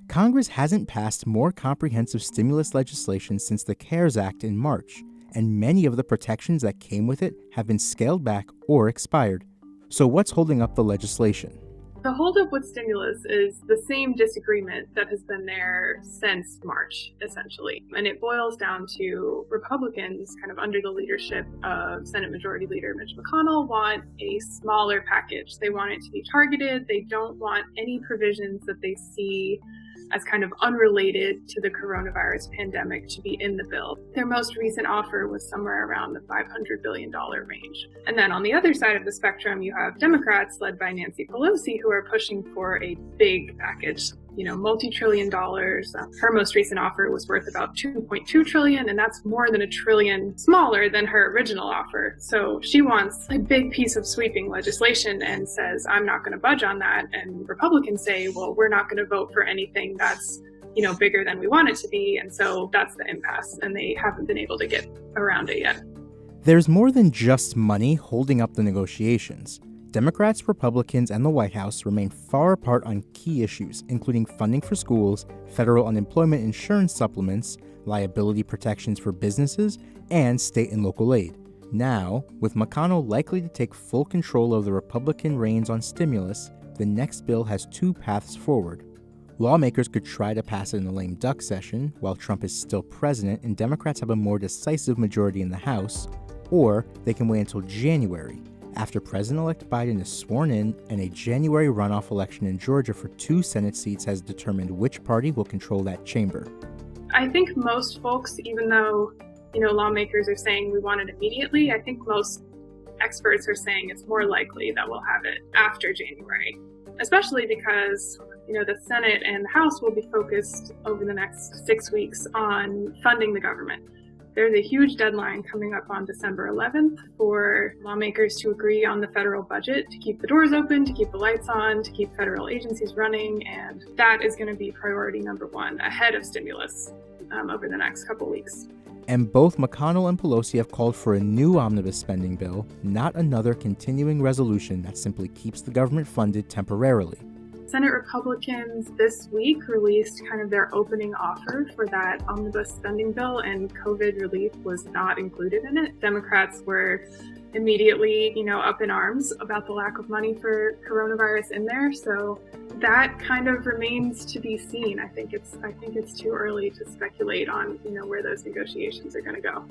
Congress hasn't passed more comprehensive stimulus legislation since the CARES Act in March, and many of the protections that came with it have been scaled back or expired. So what's holding up the legislation? The holdup with stimulus is the same disagreement that has been there since March, essentially. And it boils down to Republicans, kind of under the leadership of Senate Majority Leader Mitch McConnell, want a smaller package. They want it to be targeted. They don't want any provisions that they see as kind of unrelated to the coronavirus pandemic to be in the bill. Their most recent offer was somewhere around the $500 billion range. And then on the other side of the spectrum, you have Democrats led by Nancy Pelosi who are pushing for a big package, multi-trillion dollars. Her most recent offer was worth about $2.2 trillion, and that's more than $1 trillion smaller than her original offer. So she wants a big piece of sweeping legislation and says, I'm not going to budge on that. And Republicans say, well, we're not going to vote for anything that's bigger than we want it to be. And so that's the impasse, and they haven't been able to get around it yet. There's more than just money holding up the negotiations. Democrats, Republicans, and the White House remain far apart on key issues, including funding for schools, federal unemployment insurance supplements, liability protections for businesses, and state and local aid. Now, with McConnell likely to take full control of the Republican reins on stimulus, the next bill has two paths forward. Lawmakers could try to pass it in a lame duck session while Trump is still president and Democrats have a more decisive majority in the House, or they can wait until January, after President-elect Biden is sworn in and a January runoff election in Georgia for 2 Senate seats has determined which party will control that chamber. I think most folks, even though, lawmakers are saying we want it immediately, I think most experts are saying it's more likely that we'll have it after January, especially because, the Senate and the House will be focused over the next 6 weeks on funding the government. There's a huge deadline coming up on December 11th for lawmakers to agree on the federal budget to keep the doors open, to keep the lights on, to keep federal agencies running, and that is going to be priority number one ahead of stimulus over the next couple weeks. And both McConnell and Pelosi have called for a new omnibus spending bill, not another continuing resolution that simply keeps the government funded temporarily. Senate Republicans this week released kind of their opening offer for that omnibus spending bill, and COVID relief was not included in it. Democrats were immediately, up in arms about the lack of money for coronavirus in there. So that kind of remains to be seen. I think it's too early to speculate on, where those negotiations are going to go.